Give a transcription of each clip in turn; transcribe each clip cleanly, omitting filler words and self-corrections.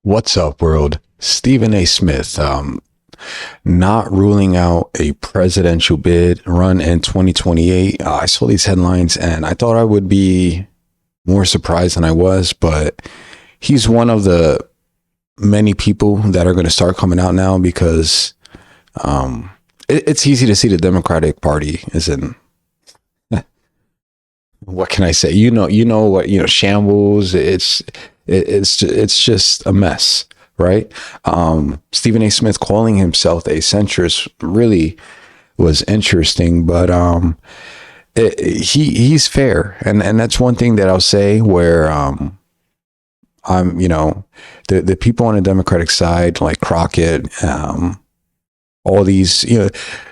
What's up, world? Stephen A. Smith, not ruling out a presidential bid run in 2028. I saw these headlines and I thought I would be more surprised than I was, but he's one of the many people that are going to start coming out now because it's easy to see the Democratic Party is in, what can I say? Shambles. It's just a mess, right? Stephen A. Smith calling himself a centrist really was interesting, but he's fair, and that's one thing that I'll say where I'm the people on the Democratic side like Crockett, all these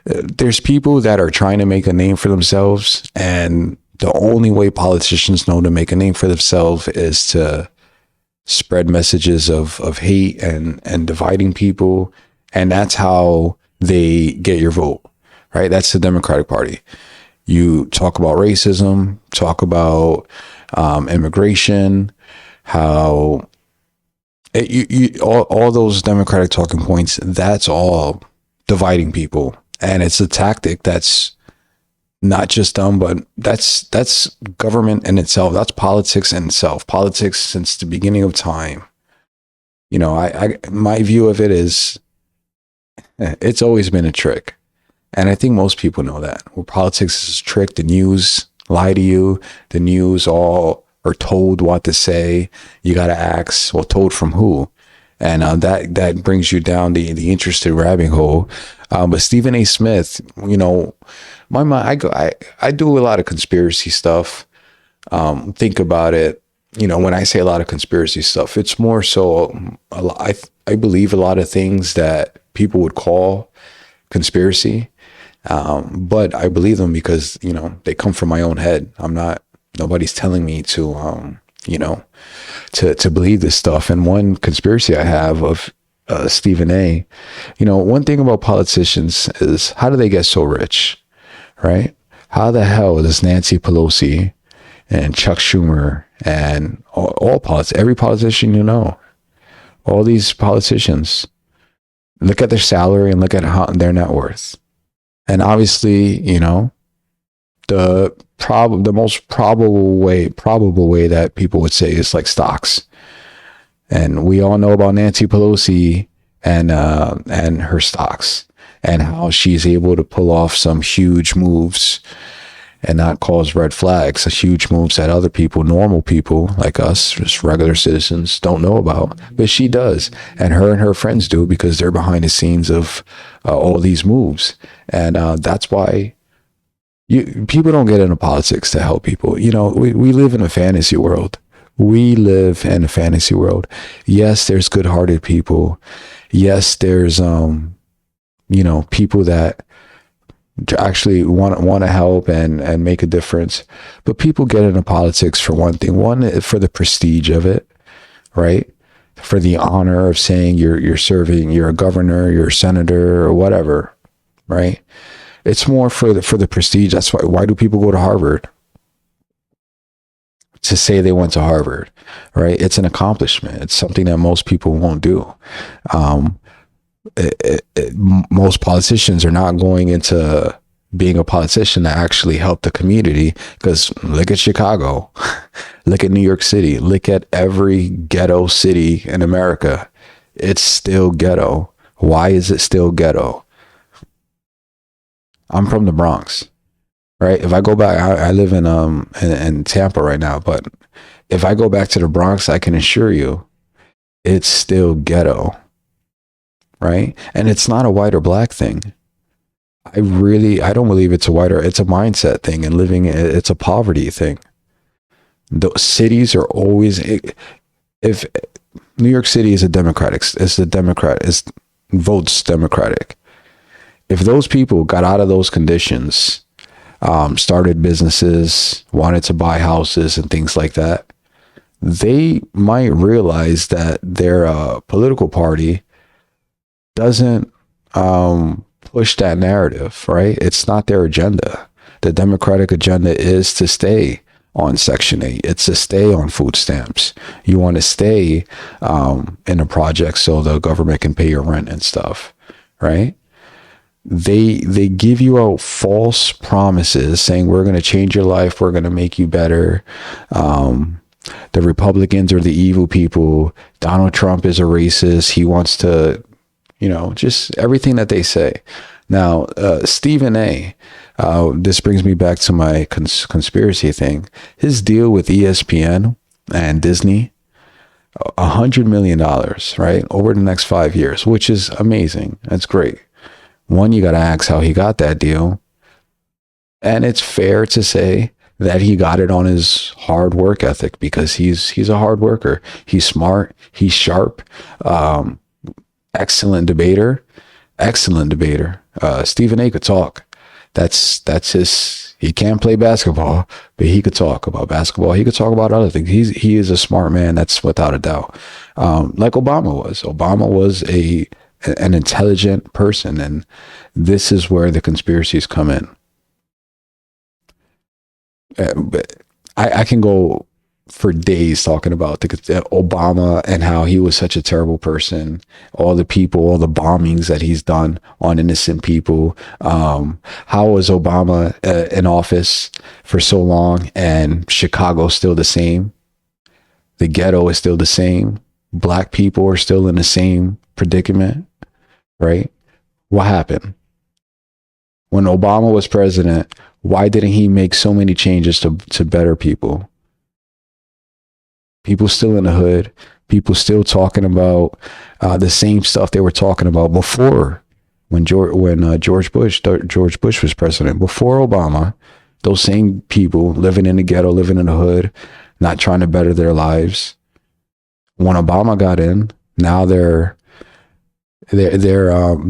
there's people that are trying to make a name for themselves, and the only way politicians know to make a name for themselves is to spread messages of hate and dividing people. And that's how they get your vote, right? That's the Democratic Party. You talk about racism, talk about immigration, how all those Democratic talking points, that's all dividing people. And it's a tactic that's not just dumb, but that's government in itself. That's politics in itself. Politics since the beginning of time. I my view of it is it's always been a trick. And I think most people know that. Where politics is a trick, the news lie to you. The news all are told what to say. You got to ask, well, told from who? And that brings you down the interesting rabbit hole. But Stephen A. Smith, my mind, I do a lot of conspiracy stuff. Think about it. When I say a lot of conspiracy stuff, it's more so I believe a lot of things that people would call conspiracy. But I believe them because, they come from my own head. Nobody's telling me to, to believe this stuff. And one conspiracy I have of Stephen A., one thing about politicians is how do they get so rich, right? How the hell does Nancy Pelosi and Chuck Schumer and all politics, every politician, all these politicians, look at their salary and look at their net worth. And obviously, the most probable way that people would say is like stocks. And we all know about Nancy Pelosi and her stocks and how she's able to pull off some huge moves and not cause red flags, huge moves that other people, normal people like us, just regular citizens, don't know about. But she does. And her friends do because they're behind the scenes of all these moves. And that's why people don't get into politics to help people. We live in a fantasy world. We live in a fantasy world. Yes, there's good-hearted people. Yes, there's people that actually want to help and make a difference. But people get into politics for one thing. One, for the prestige of it, right? For the honor of saying you're serving, you're a governor, you're a senator, or whatever, right? It's more for the prestige. That's why do people go to Harvard? To say they went to Harvard, right? It's an accomplishment. It's something that most people won't do. Most politicians are not going into being a politician to actually help the community, because look at Chicago, look at New York City, look at every ghetto city in America. It's still ghetto. Why is it still ghetto? I'm from the Bronx. Right. If I go back, I live in Tampa right now, but if I go back to the Bronx, I can assure you it's still ghetto. Right. And it's not a white or black thing. I don't believe it's it's a mindset thing, and it's a poverty thing. The cities are always, if New York City is votes Democratic. If those people got out of those conditions, started businesses, wanted to buy houses and things like that, they might realize that their political party doesn't push that narrative, right? It's not their agenda. The Democratic agenda is to stay on Section 8. It's to stay on food stamps. You want to stay in a project so the government can pay your rent and stuff, right? They give you out false promises saying we're going to change your life, we're going to make you better. The Republicans are the evil people. Donald Trump is a racist. He wants to, just everything that they say. Now, Stephen A., this brings me back to my conspiracy thing. His deal with ESPN and Disney, $100 million, right, over the next 5 years, which is amazing. That's great. One, you got to ask how he got that deal. And it's fair to say that he got it on his hard work ethic, because he's a hard worker. He's smart. He's sharp. Excellent debater. Stephen A. could talk. That's his. He can't play basketball, but he could talk about basketball. He could talk about other things. He is a smart man. That's without a doubt. Like Obama was. Obama was an intelligent person, and this is where the conspiracies come in. But I can go for days talking about Obama and how he was such a terrible person, all the bombings that he's done on innocent people. How was Obama in office for so long and Chicago still the same? The ghetto is still the same. Black people are still in the same predicament, right? What happened? When Obama was president, why didn't he make so many changes to better people? People still in the hood, people still talking about the same stuff they were talking about before, when George Bush was president. Before Obama, those same people living in the ghetto, living in the hood, not trying to better their lives. When Obama got in, now they're on.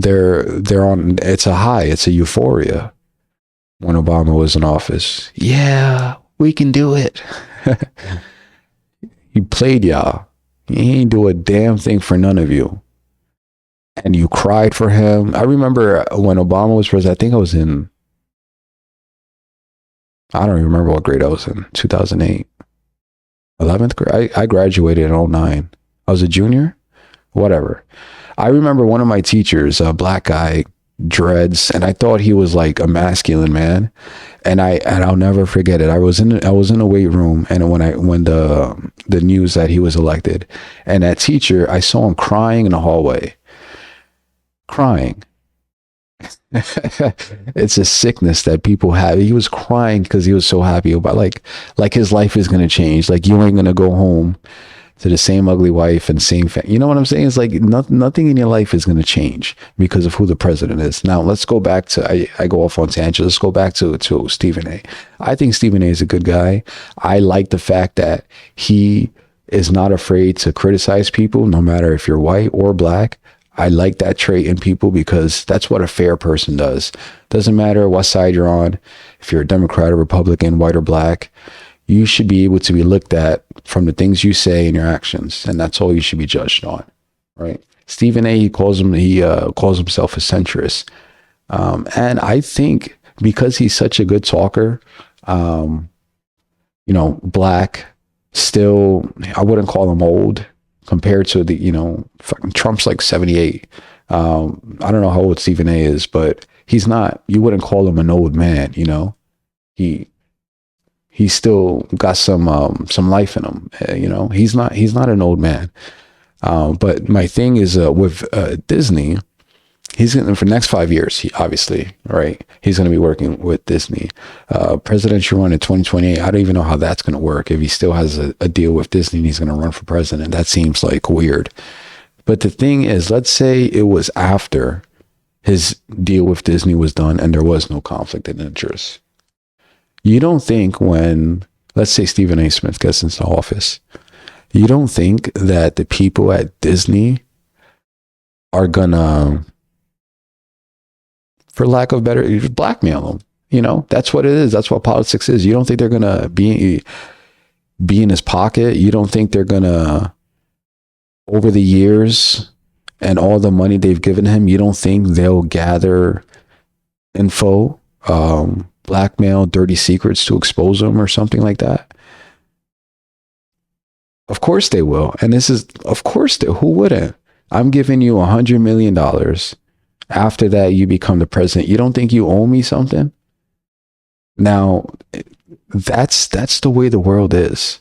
It's a high. It's a euphoria. When Obama was in office, yeah, we can do it. He played y'all. He ain't do a damn thing for none of you. And you cried for him. I remember when Obama was president, I think I was in, I don't even remember what grade I was in, 2008. 11th grade. I graduated in 2009. I was a junior, whatever. I remember one of my teachers, a black guy, dreads, and I thought he was like a masculine man, and I'll never forget it. I was in a weight room, and when the news that he was elected, and that teacher, I saw him crying in the hallway, crying. It's a sickness that people have. He was crying because he was so happy about like his life is going to change. Like, you ain't going to go home to the same ugly wife and same you know what I'm saying? It's like nothing in your life is going to change because of who the president is. Now let's go back to, I go off on tangent. Let's go back to Stephen A. I think Stephen A is a good guy. I like the fact that he is not afraid to criticize people, no matter if you're white or black. I like that trait in people because that's what a fair person does. Doesn't matter what side you're on. If you're a Democrat or Republican, white or black, you should be able to be looked at from the things you say and your actions, and that's all you should be judged on, right? Stephen A. He calls himself a centrist, and I think because he's such a good talker, black, still, I wouldn't call him old compared to fucking Trump's like 78. I don't know how old Stephen A. is, but he's not. You wouldn't call him an old man, He's still got some life in him. He's not an old man. But my thing is with Disney, he's going to, for the next 5 years, he's going to be working with Disney. Presidential run in 2028, I don't even know how that's going to work. If he still has a deal with Disney and he's going to run for president, that seems like weird. But the thing is, let's say it was after his deal with Disney was done and there was no conflict of interest. You don't think when, let's say Stephen A. Smith gets into office, you don't think that the people at Disney are gonna, for lack of better, blackmail them? That's what it is. That's what politics is. You don't think they're gonna be in his pocket? You don't think they're gonna, over the years and all the money they've given him, you don't think they'll gather info, blackmail, dirty secrets to expose them or something like that? Of course they will. And this is, of course, who wouldn't? I'm giving you $100 million. After that, you become the president. You don't think you owe me something? Now, that's the way the world is.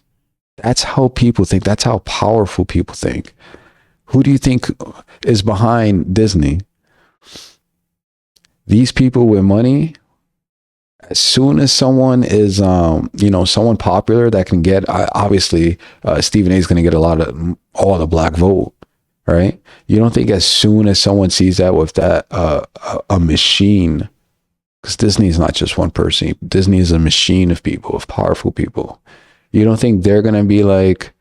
That's how people think. That's how powerful people think. Who do you think is behind Disney? These people with money. As soon as someone is, someone popular that can get, obviously, Stephen A is going to get all the black vote, right? You don't think as soon as someone sees that with that, a machine, because Disney is not just one person. Disney is a machine of people, of powerful people. You don't think they're going to be like,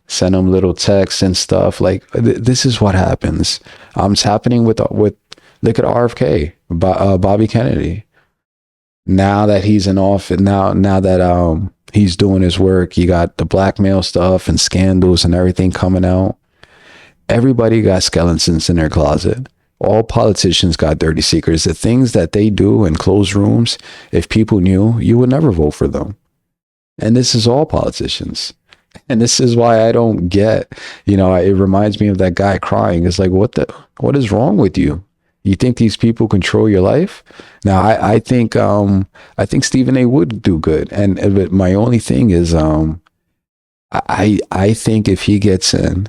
send them little texts and stuff? Like, this is what happens. It's happening with look at RFK, Bobby Kennedy. Now that he's in office, now that he's doing his work, you got the blackmail stuff and scandals and everything coming out. Everybody got skeletons in their closet. All politicians got dirty secrets. The things that they do in closed rooms, if people knew, you would never vote for them. And this is all politicians. And this is why I don't get, it reminds me of that guy crying. It's like, what is wrong with you? You think these people control your life? Now, I think Stephen A would do good. But my only thing is, I think if he gets in,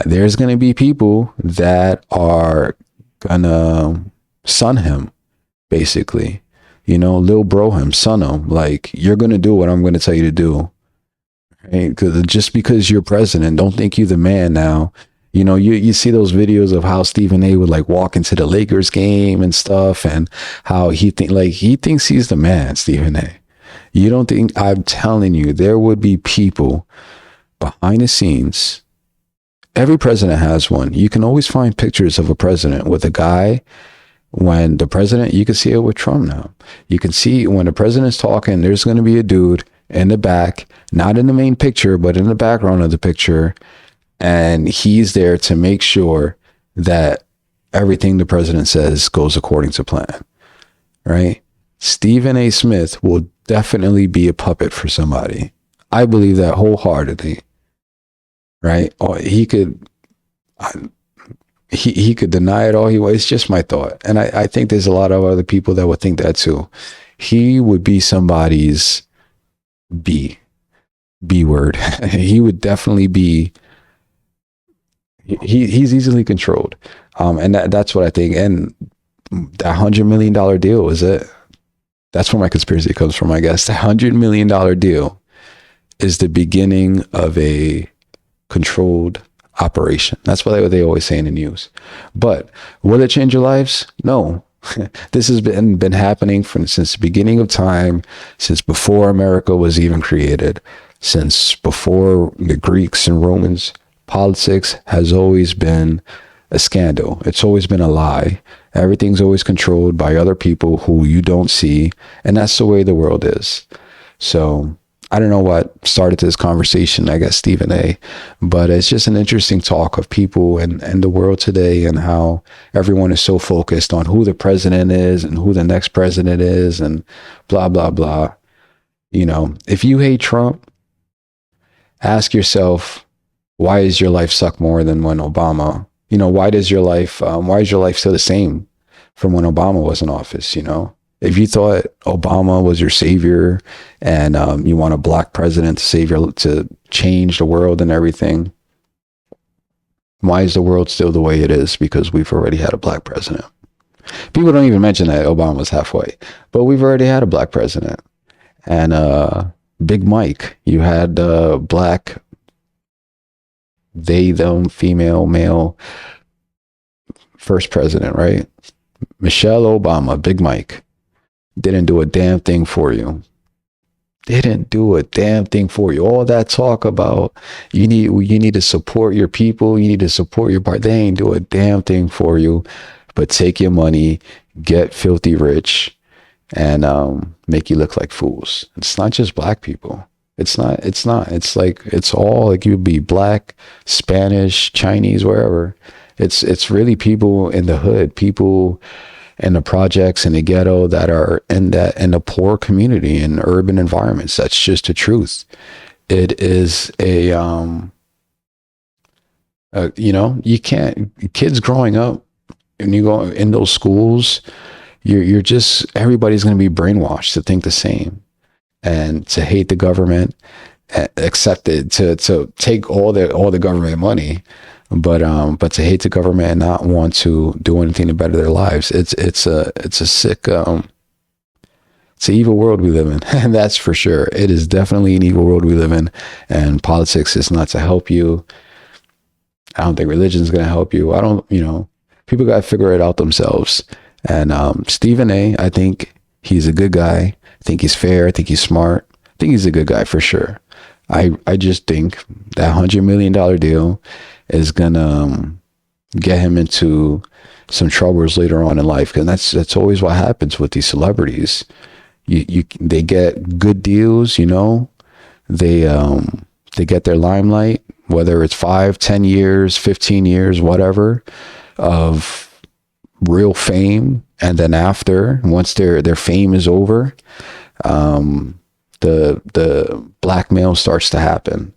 there's going to be people that are gonna son him, basically, lil bro him, son him. Like, you're going to do what I'm going to tell you to do. Right? Because just because you're president, don't think you the man now. You see those videos of how Stephen A would like walk into the Lakers game and stuff, and how he thinks he's the man, Stephen A. You don't think? I'm telling you, there would be people behind the scenes. Every president has one. You can always find pictures of a president with a guy. When the president, you can see it with Trump now. You can see when the president's talking, there's going to be a dude in the back, not in the main picture, but in the background of the picture. And he's there to make sure that everything the president says goes according to plan, right? Stephen A. Smith will definitely be a puppet for somebody. I believe that wholeheartedly, right? Or he could deny it all he wants. It's just my thought. And I think there's a lot of other people that would think that too. He would be somebody's B word. He would definitely be. He's easily controlled, and that's what I think. And that $100 million deal is it. That's where my conspiracy comes from, I guess. The $100 million deal is the beginning of a controlled operation. That's what they always say in the news. But will it change your lives? No. This has been happening since the beginning of time, since before America was even created, since before the Greeks and Romans. Politics has always been a scandal. It's always been a lie. Everything's always controlled by other people who you don't see. And that's the way the world is. So I don't know what started this conversation, I guess Stephen A, but it's just an interesting talk of people and the world today, and how everyone is so focused on who the president is and who the next president is and blah, blah, blah. If you hate Trump, ask yourself, why is your life suck more than when Obama, why is your life still the same from when Obama was in office? If you thought Obama was your savior and you want a black president to change the world and everything, why is the world still the way it is? Because we've already had a black president. People don't even mention that Obama was halfway, but we've already had a black president. And Big Mike, you had black, they, them, female, male, first president, right? Michelle Obama, Big Mike, didn't do a damn thing for you. Didn't do a damn thing for you. All that talk about you need to support your people, you need to support your party. They ain't do a damn thing for you, but take your money, get filthy rich, and make you look like fools. It's not just black people. It's not. It's like, it's all like, you'd be black, Spanish, Chinese, wherever. It's really people in the hood, people in the projects, in the ghetto, that are in the poor community, in urban environments. That's just the truth. It is you know, you can't, kids growing up and you go in those schools, you're just, everybody's going to be brainwashed to think the same and to hate the government, accept it, to take all the government money, but to hate the government and not want to do anything to better their lives. It's a sick, it's an evil world we live in. And that's for sure. It is definitely an evil world we live in, and politics is not to help you. I don't think religion is going to help you. I don't, you know, people got to figure it out themselves. And Stephen A, I think he's a good guy. I think he's fair. I think he's smart. I think he's a good guy for sure. I just think that $100 million deal is going to get him into some troubles later on in life. And that's always what happens with these celebrities. They get good deals, you know, they get their limelight, whether it's 5, 10 years, 15 years, whatever, of real fame. And then after, once their fame is over, the blackmail starts to happen.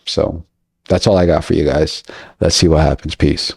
So that's all I got for you guys. Let's see what happens. Peace.